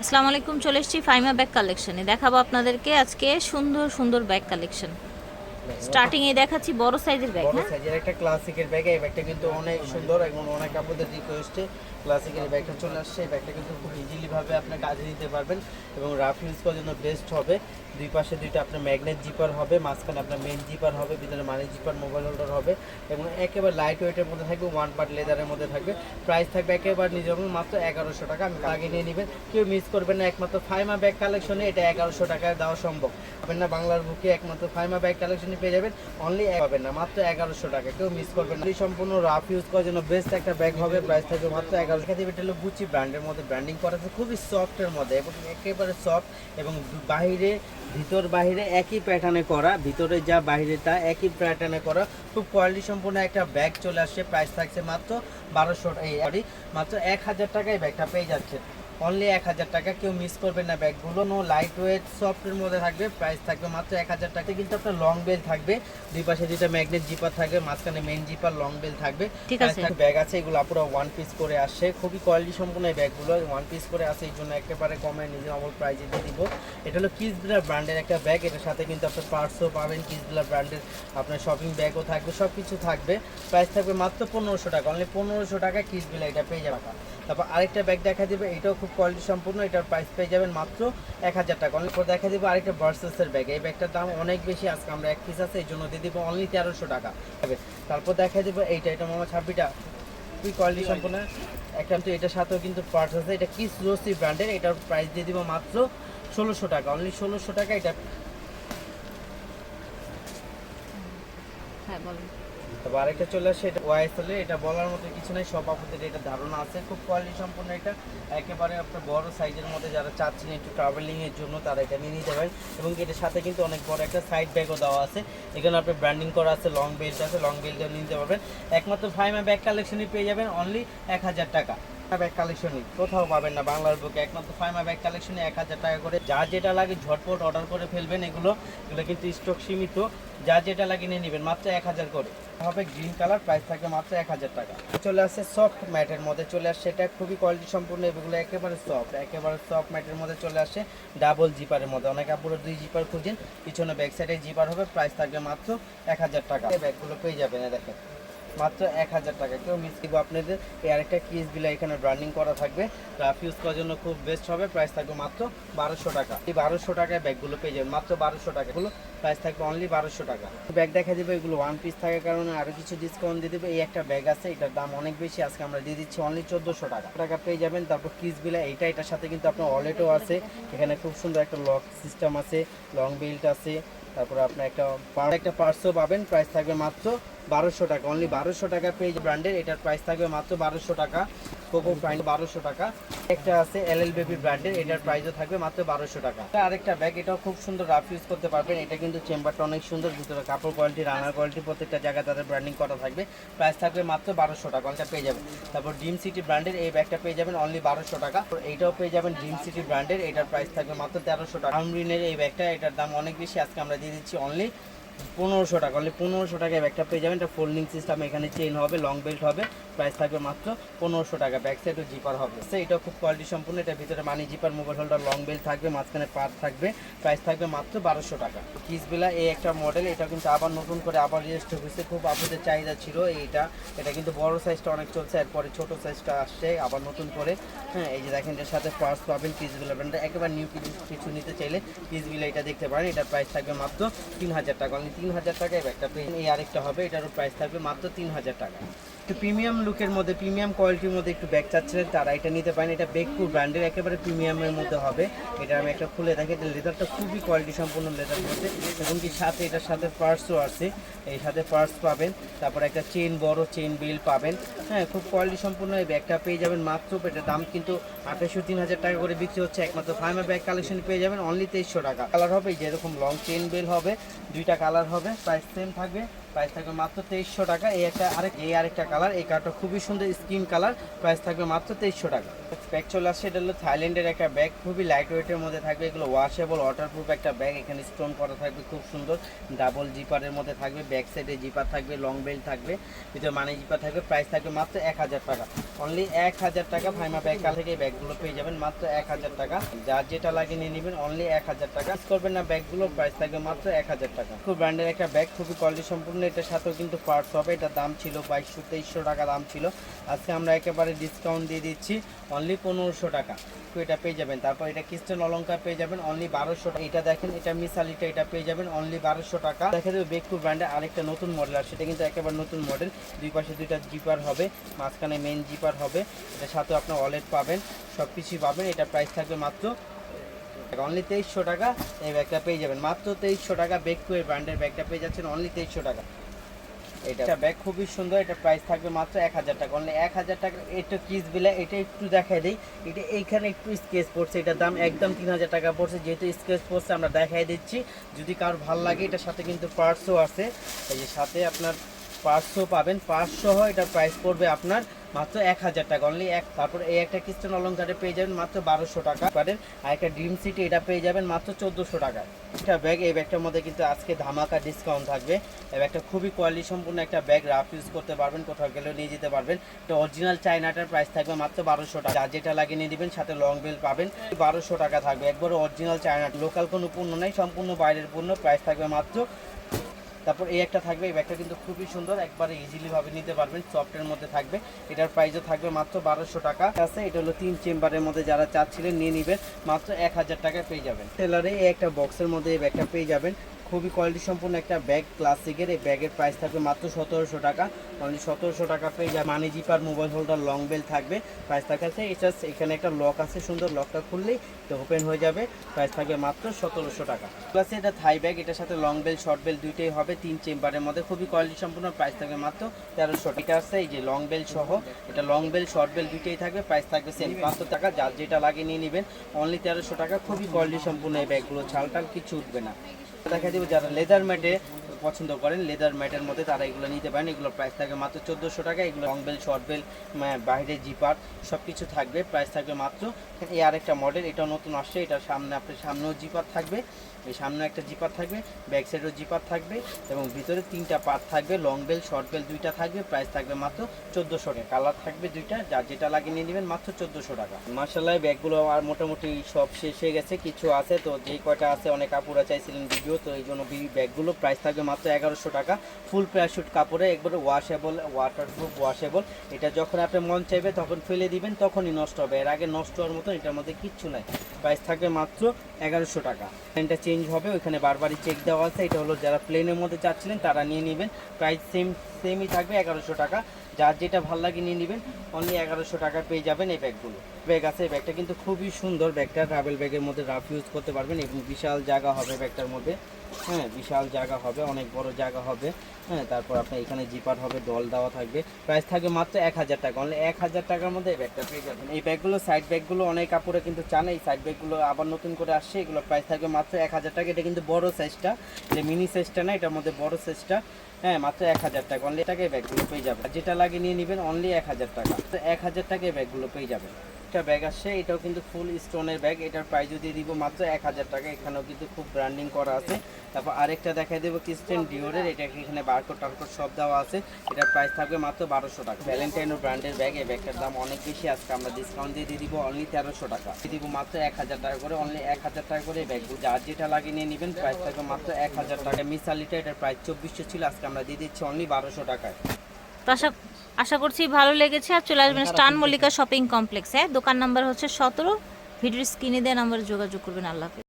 আসসালামু আলাইকুম, চলে এসেছি ফাইমা ব্যাগ কালেকশনে। দেখাবো আপনাদেরকে আজকে সুন্দর সুন্দর ব্যাগ কালেকশন। স্টার্টিং এ দেখাচ্ছি বড় সাইজের ব্যাগ। বড় হ্যাঁ, সাইজের একটা ক্লাসিকের ব্যাগ। এই ব্যাগটা কিন্তু অনেক সুন্দর এবং অনেক আপনাদের রিকোয়েস্টে ক্লাসিকের ব্যাগটা চলে আসছে। এই ব্যাগটা কিন্তু খুব ইজিলি ভাবে আপনি কাজে দিতে পারবেন এবং রাফ ইউজ করার জন্য বেস্ট হবে। দুই পাশে দুইটা আপনার ম্যাগনেট জিপার হবে, মাঝখানে আপনার মেন জিপার হবে, ভিতরে মানি জিপার, মোবাইল হোল্ডার হবে এবং একেবারে লাইট ওয়েটের মধ্যে থাকবে, ওয়ান পার্ট লেদারের মধ্যে থাকবে। প্রাইস থাকবে একেবারে নিজের মাত্র 1100 টাকা। আমি আগে নিয়ে নেবেন, কেউ মিস করবেন না। একমাত্র ফাইমা ব্যাগ কালেকশনে এটা 1100 টাকায় দেওয়া সম্ভব পাবেন না। বাংলার বুকে একমাত্র ফাইমা ব্যাগ কালেকশনে পেয়ে যাবেন অনলি পাবেন না মাত্র 1100 টাকা। কেউ মিস করবেন না। সম্পূর্ণ রাফ ইউজ করার জন্য বেস্ট একটা ব্যাগ হবে। প্রাইস থাকবে মাত্র 1100 টাকা। এটা হলো গুচি ব্র্যান্ডের মধ্যে ব্র্যান্ডিং করা আছে, খুবই সফটের মধ্যে এবং একেবারে সফট এবং বাহিরে ভিতর বাহিরে একই প্যাটার্নে করা, ভিতরে যা বাহিরে তা একই প্যাটার্নে করা, খুব কোয়ালিটি সম্পূর্ণ একটা ব্যাগ চলে আসছে। প্রাইস থাকছে মাত্র 1200 মাত্র 1000 টাকায় ব্যাগটা পেয়ে যাচ্ছে অনলি 1000 টাকা। কেউ মিস করবেন না। ব্যাগগুলো নো লাইট ওয়েট সফটের মধ্যে থাকবে। প্রাইস থাকবে মাত্র 1000 টাকা। কিন্তু আপনার লং বেল থাকবে, দুই পাশে দুইটা ম্যাগনেট জিপার থাকবে, মাঝখানে মেইন জিপার, লং বেল থাকবে। ঠিক আছে। ব্যাগ আছে, এগুলো পুরো ওয়ান পিস করে আসে, খুবই কোয়ালিটি সম্পূর্ণ এই ব্যাগগুলো ওয়ান পিস করে আসে, এই জন্য একেবারে কমে নিজের অমল প্রাইজে দিয়ে দিব। এটা হলো কিসবিলা ব্র্যান্ডের একটা ব্যাগ। এটার সাথে কিন্তু আপনার পার্সও পাবেন, কিসবিলা ব্র্যান্ডের আপনার শপিং ব্যাগও থাকবে, সব কিছু থাকবে। প্রাইস থাকবে মাত্র 1500 টাকা। অনলি 1500 টাকা কিসবিলা এটা পেয়ে যাবে। তারপর আরেকটা ব্যাগ দেখা দিবে, এটাও খুব কোয়ালিটি সম্পূর্ণ, এটার প্রাইস পেয়ে যাবেন মাত্র 1000 টাকা। অনলি পর দেখা দিব আরেকটা ভার্সাসের ব্যাগ। এই ব্যাগটার দাম অনেক বেশি, আজকে আমরা এক পিস আছে এই জন্য দিয়ে দিব অনলি 1300 টাকা। তারপর দেখা দিব এটা মামা ছাব্বিটা খুবই কোয়ালিটি সম্পূর্ণ একটা। তো এটার সাথেও কিন্তু পার্টস আছে, এটা কিস রসি ব্র্যান্ডের। এটার প্রাইস দিয়ে দিব মাত্র 1600 টাকা। অনলি 1600 টাকা এটা। হ্যাঁ বলুন। তবে আরেকটা চলে আসে, এটা ওয়াইএসএল। এটা বলার মতো কিছু নেই, সব আপনাদের এটা ধারণা আছে, খুব কোয়ালিটি সম্পূর্ণ। এটা একেবারে আপনার বড় সাইজের মধ্যে যারা চাচ্ছেন একটু ট্রাভেলিংয়ের জন্য তারা এটা নিয়ে নিতে পারেন। এবং এটার সাথে কিন্তু অনেক বড় একটা সাইড ব্যাগও দেওয়া আছে, এখানে আপনার ব্র্যান্ডিং করা আছে, লং বেল্ট আছে, লং বেল্টও নিতে পারবেন। একমাত্র ফাইমা ব্যাগ কালেকশনই পেয়ে যাবেন অনলি 1000 টাকা। ব্যাগ কালেকশনই কোথাও পাবেন না বাংলার বুকে, একমাত্র ফাইমা ব্যাগ কালেকশনে 1000 টাকা করে। যা যেটা লাগে ঝটপট অর্ডার করে ফেলবেন। এগুলো কিন্তু স্টক সীমিত, যা যেটা লাগে নিয়ে নেবেন মাত্র 1000 করে হবে। গ্রিন কালার, প্রাইস থাকবে মাত্র 1000 টাকা। চলে আসছে সফট ম্যাটের মধ্যে চলে আসছে, এটা খুবই কোয়ালিটি সম্পূর্ণ। এগুলো একেবারে সফট ম্যাটের মধ্যে চলে আসছে, ডাবল জিপারের মধ্যে। অনেক আপুরো 2 জিপার খুঁজেন, পিছনে ব্যাক সাইডে জিপার হবে। প্রাইস থাকবে মাত্র 1000 টাকা। এই ব্যাগগুলো পেয়ে যাবেন দেখেন মাত্র 1000 টাকা। কেউ মিস দিব আপনাদের। এই আরেকটা কিসবিলা এখানে ব্র্যান্ডিং করা থাকবে, রাফ ইউজ করার জন্য খুব বেস্ট হবে। প্রাইস থাকবে মাত্র 1200 টাকা। এই 1200 টাকায় ব্যাগগুলো পেয়ে যাবেন মাত্র 1200 টাকা। এগুলো প্রাইস থাকবে অনলি 1200 টাকা। ব্যাগ দেখা দেবে, এগুলো ওয়ান পিস থাকার কারণে আরও কিছু ডিসকাউন্ট দিয়ে দেবে। এই একটা ব্যাগ আছে, এটার দাম অনেক বেশি, আজকে আমরা দিয়ে দিচ্ছি অনলি 1400 টাকা পেয়ে যাবেন। তারপর কিসবিলা এটার সাথে কিন্তু আপনার ওয়ালেটও আছে, এখানে খুব সুন্দর একটা লক সিস্টেম আছে, লং বেল্ট আছে, তারপরে আপনার একটা পার্সও পাবেন। প্রাইস থাকবে মাত্র 1200 টাকা। অনলি 1200 টাকা পেজ ব্র্যান্ডের, এটার প্রাইস থাকবে মাত্র 1200 টাকা। কোকো ফাইন 1200 টাকা। একটা আছে এলএল বেবি ব্র্যান্ডের, এটার প্রাইসও থাকবে মাত্র 1200 টাকা। আরেকটা ব্যাগ, এটাও খুব সুন্দর, রাফ ইউজ করতে পারবেন। এটা কিন্তু চেম্বারটা অনেক সুন্দর, ভিতরে কাপড় কোয়ালিটি, রানার কোয়ালিটি, প্রত্যেকটা জায়গায় তাদের ব্র্যান্ডিং করা থাকবে। প্রাইস থাকবে মাত্র 1200 টাকা। এটা পেয়ে যাবেন। তারপর ড্রিম সিটি ব্র্যান্ডের এই ব্যাগটা পেয়ে যাবেন অনলি 1200 টাকা। এইটাও পেয়ে যাবেন ড্রিম সিটি ব্র্যান্ডের, এটার প্রাইস থাকবে মাত্র 1300 টাকা। আমরিনের এই ব্যাগটা, এটার দাম অনেক বেশি, আজকে আমরা দিয়ে দিচ্ছি অনলি 1500 টাকা। অনলি 1500 টাকায় ব্যাগটা পেয়ে যাবেন। এটা ফোল্ডিং সিস্টেম, এখানে চেইন হবে, লং বেল্ট হবে। প্রাইস থাকবে মাত্র 1500 টাকা। ব্যাক সাইডও জিপার হবে, এটাও খুব কোয়ালিটি সম্পূর্ণ। এটার ভিতরে মানি zipper, mobile holder, long belt থাকবে, মাঝখানে পার্ট থাকবে। প্রাইস থাকবে মাত্র 1200 টাকা। কিসবিলা এই একটা মডেল, এটা কিন্তু আবার নতুন করে আবার রেজিস্টার হয়েছে, খুব আপনাদের চাহিদা ছিল এটা কিন্তু বড় সাইজটা অনেক চলছে, এরপরে ছোট সাইজটা আসছে আবার নতুন করে। হ্যাঁ, এই যে দেখেন, এর সাথে পার্টস পাবেন কিসবিলা ব্র্যান্ডের। একেবারে নিউ কিছু নিতে চাইলে কিসবিলা এটা দেখতে পারেন। এটার প্রাইস থাকবে মাত্র 3000 টাকা। অনলি 3000 টাকায় ব্যাগটা পেয়ে। এই আরেকটা হবে, এটারও প্রাইস থাকবে মাত্র 3000 টাকা। একটু প্রিমিয়াম লুকের মধ্যে, প্রিমিয়াম কোয়ালিটির মধ্যে একটু ব্যাগ চাচ্ছিলেন তারা এটা নিতে পারেন। এটা বেকপুর ব্র্যান্ডের, একেবারে প্রিমিয়ামের মধ্যে হবে। এটা আমি একটা খুলে দেখি, এটা লেদারটা খুবই কোয়ালিটি সম্পূর্ণ লেদার মধ্যে, এবং কি সাথে এটার সাথে পার্টসও আছে, এই সাথে পার্টস পাবেন। তারপর একটা চেইন, বড় চেইন বেল পাবেন। হ্যাঁ, খুব কোয়ালিটি সম্পূর্ণ এই ব্যাগটা পেয়ে যাবেন মাত্র। এটার দাম কিন্তু 2800-3000 টাকা করে বিক্রি হচ্ছে। একমাত্র ফাইমা ব্যাগ কালেকশন পেয়ে যাবেন অনলি 2300 টাকা। কালার হবে যেরকম লং চেইন বেল হবে, দুইটা কালার হবে, প্রাইস সেম থাকবে প্রাইস থাকবে মাত্র 2300 টাকা। এই আরেকটা কালার, এই কালারটা খুবই সুন্দর স্কিন কালার, প্রাইস থাকবে মাত্র 2300 টাকা। ব্যাগ চলে আসছে, এটা হলো থাইল্যান্ডের একটা ব্যাগ, খুবই লাইট ওয়েটের মধ্যে থাকবে, এগুলো ওয়াশেবল ওয়াটারপ্রুফ একটা ব্যাগ। এখানে স্টোন করা থাকবে খুব সুন্দর, ডাবল জিপারের মধ্যে থাকবে, ব্যাক সাইডে জিপার থাকবে, লং বেল্ট থাকবে, ভিতরে মানি জিপার থাকবে। প্রাইস থাকবে মাত্র 1000 টাকা, অনলি 1000 টাকা। ফাইমা ব্যাগ কাল থেকে এই ব্যাগগুলো পেয়ে যাবেন মাত্র 1000 টাকা। যার যেটা লাগে নিয়ে নেবেন, অনলি 1000 টাকা। মিস করবেন না ব্যাগগুলো, প্রাইস থাকবে মাত্র 1000 টাকা। খুব ব্র্যান্ডের একটা ব্যাগ, খুবই কোয়ালিটি সম্পূর্ণ। এটার সাথেও কিন্তু পার্টস হবে, এটার দাম ছিল 2200-2300 টাকা দাম ছিল, আজকে আমরা একেবারে ডিসকাউন্ট দিয়ে দিচ্ছি অনলি 1500 টাকা। তো এটা পেয়ে যাবেন। তারপর এটা ক্রিস্টাল অলংকার পেয়ে যাবেন অনলি 1200 টাকা। এটা দেখেন, এটা মিসালিটা, এটা পেয়ে যাবেন অনলি 1200 টাকা। দেখা যাবে বেকু ব্র্যান্ডের আরেকটা নতুন মডেল, আর সেটা কিন্তু একেবারে নতুন মডেল। দুই পাশে দুইটা জিপার হবে, মাঝখানে মেন জিপার হবে, এটার সাথে আপনার ওয়ালেট পাবেন, সব কিছুই পাবেন। এটা প্রাইস থাকবে মাত্র অনলি 2300 টাকা। এই ব্যাগটা পেয়ে যাবেন মাত্র 2300 টাকা। বেকু এর ব্র্যান্ডের ব্যাগটা পেয়ে যাচ্ছেন অনলি 2300 টাকা। এটা ব্যাগ খুবই সুন্দর, এটা প্রাইস থাকবে মাত্র 1000 টাকা, অনলি 1000 টাকা। এটা কিস বিলে, এটা একটু দেখাই দিই, এটা এইখানে একটু স্কেচ পড়ছে, এটার দাম একদম 3000 টাকা পড়ছে। যেহেতু স্কেচ পড়ছে আমরা দেখাই দিচ্ছি, যদি কারোর ভালো লাগে। এটার সাথে কিন্তু পার্টসও আছে, এই যে সাথে আপনার পার্টসও পাবেন, পার্টস সহ এটা প্রাইস পড়বে আপনার মাত্র 1000 টাকা, অনলি এক। তারপর এই একটা ক্রিস্টাল অলংকারে পেয়ে যাবেন মাত্র 1200 টাকা। আর একটা ড্রিম সিটি, এটা পেয়ে যাবেন মাত্র 1400 টাকা। একটা ব্যাগ, এই ব্যাগটার মধ্যে কিন্তু আজকে ধামাকা ডিসকাউন্ট থাকবে। এই ব্যাগটা খুবই কোয়ালিটি সম্পূর্ণ একটা ব্যাগ, রাফ ইউজ করতে পারবেন, কোথাও গেলেও নিয়ে যেতে পারবেন। এটা অরিজিনাল চাইনাটার প্রাইস থাকবে মাত্র 1200 টাকা। যার যেটা লাগিয়ে নিয়ে দিবেন, সাথে লং বেল পাবেন, 1200 টাকা থাকবে। একবারে অরিজিনাল চায়না, লোকাল কোনো পণ্য নেই, সম্পূর্ণ বাইরের পণ্য, প্রাইস থাকবে মাত্র। তারপর এই একটা থাকবে, এই ব্যাগটা কিন্তু খুবই সুন্দর, একবারে ইজিলি ভাবে নিতে পারবেন, সফটের মধ্যে থাকবে। এটার প্রাইসও থাকবে মাত্র 1200 টাকা আছে। এটা হলো 3 চেম্বারের মধ্যে, যারা চাচ্ছিলেন নিয়ে নেবেন, মাত্র 1000 টাকায় পেয়ে যাবেন। টেলারে এই একটা বক্সের মধ্যে এই ব্যাগটা পেয়ে যাবেন, খুবই কোয়ালিটি সম্পূর্ণ একটা ব্যাগ, ক্লাসিকের। এই ব্যাগের প্রাইস থাকবে মাত্র 1700 টাকা, অনলি 1700 টাকা পেয়ে যাবে। Money zipper, mobile holder, long belt থাকবে, প্রাইস থাকছে। এটা এখানে একটা লক আছে সুন্দর, লকটা খুললেই তো ওপেন হয়ে যাবে, প্রাইস থাকবে মাত্র 1700 টাকা। প্লাস এটা থাই ব্যাগ, এটার সাথে লং বেল শর্ট বেল দুইটাই হবে, 3 চেম্বারের মধ্যে, খুবই কোয়ালিটি সম্পূর্ণ, প্রাইস থাকবে মাত্র 1300 টাকা। এটা আছে এই যে লং বেল সহ, এটা লং বেল শর্ট বেল দুইটাই থাকবে, প্রাইস থাকবে সেম 500 টাকা। যার যেটা লাগিয়ে নিয়ে নেবেন, অনলি 1300 টাকা। খুবই কোয়ালিটি সম্পূর্ণ এই ব্যাগগুলো, ছালটাল কিছু উঠবে না। দেখা দেবো যারা লেদার ম্যাটে পছন্দ করেন, লেদার ম্যাটের মধ্যে তারা এগুলো নিতে পারেন। এগুলো প্রাইস থাকবে মাত্র 1400 টাকা। এগুলো লং বেল, শর্ট বেল, বাইরে জিপার সব কিছু থাকবে, প্রাইস থাকবে মাত্র। এই আরেকটা মডেল, এটাও নতুন আসছে, এটার সামনে আপনার সামনেও জিপার থাকবে, এই সামনে একটা জিপার থাকবে, ব্যাক সাইডেও জিপার থাকবে, এবং ভিতরে 3টা পার্ট থাকবে, লং বেল শর্ট বেল দুইটা থাকবে, প্রাইস থাকবে মাত্র 1400 টাকা। কালার থাকবে দুইটা, যার যেটা লাগিয়ে নিয়ে নেবেন মাত্র 1400 টাকা। মার্শাল্লাহ ব্যাগগুলো আর মোটামুটি সব শেষ হয়ে গেছে, কিছু আছে তো, যেই কয়টা আছে অনেক আপুরা চাইছিলেন ভিডিও, তো এই জন্য ব্যাগগুলো প্রাইস থাকবে মাত্র 1100 টাকা। ফুল প্যারাশুট কাপড়ে, একবারে ওয়াশেবল, ওয়াটারপ্রুফ ওয়াশেবল। এটা যখন আপনি মন চাইবে তখন ফেলে দিবেন, তখনই নষ্ট হবে, এর আগে নষ্ট হওয়ার মতন এটার মধ্যে কিচ্ছু নাই। প্রাইস থাকবে মাত্র 1100 টাকা। এটা চেঞ্জ হবে, ওইখানে বারবারই চেক দেওয়া আছে। এটা হলো যারা প্লেনের মধ্যে চাচ্ছিলেন তারা নিয়ে নেবেন, প্রাইস সেমই থাকবে 1100 টাকা। যার যেটা ভালো লাগে নিয়ে নেবেন, অনলি 1100 টাকা পেয়ে যাবেন এই ব্যাগগুলো। ব্যাগ আছে, এই ব্যাগটা কিন্তু খুবই সুন্দর, ব্যাগটা ট্রাভেল ব্যাগের মধ্যে রাফ ইউজ করতে পারবেন, এবং বিশাল জায়গা হবে ব্যাগটার মধ্যে, হ্যাঁ বিশাল জায়গা হবে, অনেক বড় জায়গা হবে, হ্যাঁ। তারপর আপনার এখানে জিপার হবে, ডল দেওয়া থাকবে, প্রাইস থাকবে মাত্র 1000 টাকা, অনলি 1000 টাকার মধ্যে এই ব্যাগটা পেয়ে যাবেন। এই ব্যাগগুলো, সাইড ব্যাগগুলো অনেক কাপড়ে কিন্তু চান, এই সাইড ব্যাগগুলো আবার নতুন করে আসছে, এগুলো প্রাইস থাকবে মাত্র 1000 টাকা। এটা কিন্তু বড় সাইজটা, এটা মিনি সাইজটা না, এটার মধ্যে বড় সাইজটা, হ্যাঁ মাত্র 1000 টাকা, অনলি টাকা এই ব্যাগগুলো পেয়ে যাবেন। যেটা লাগিয়ে নিয়ে নেবেন, অনলি 1000 টাকা, তো 1000 টাকা এই ব্যাগগুলো পেয়ে যাবেন। একটা ব্যাগ আসছে, এটাও কিন্তু ফুল স্টোনের ব্যাগ, এটার প্রাইস দিয়ে দিব মাত্র 1000 টাকা। এখানেও কিন্তু খুব ব্র্যান্ডিং করা আছে। তারপর আরেকটা দেখাই দেবো ক্রিস্টিয়ান ডিওরের, এটা এখানে বারকোড টারকোড সব দেওয়া আছে, এটার প্রাইস থাকবে মাত্র 1200 টাকা। ভ্যালেন্টাইনো ব্র্যান্ডের ব্যাগ, এই ব্যাগটার দাম অনেক বেশি, আজকে আমরা ডিসকাউন্ট দিয়ে দিব অনলি 1300 টাকা, দিয়ে দিব মাত্র 1000 টাকা করে, অনলি 1000 টাকা করে এই ব্যাগগুলো। যার যেটা লাগিয়ে নিয়ে নেবেন, প্রাইস থাকবে মাত্র 1000 টাকা। মিসালিটা, এটার প্রাইস 2400 ছিল, আজকে আমরা দিয়ে দিচ্ছি অনলি 1200 টাকায়। তো আশা করছি ভালো লেগেছে। আর চলে আসবেন স্টান মল্লিকা শপিং কমপ্লেক্সে, দোকান নাম্বার হচ্ছে 17, ভিডিওর স্ক্রিনে দেওয়া নাম্বারে যোগাযোগ করবেন। আল্লাহ হাফেজ।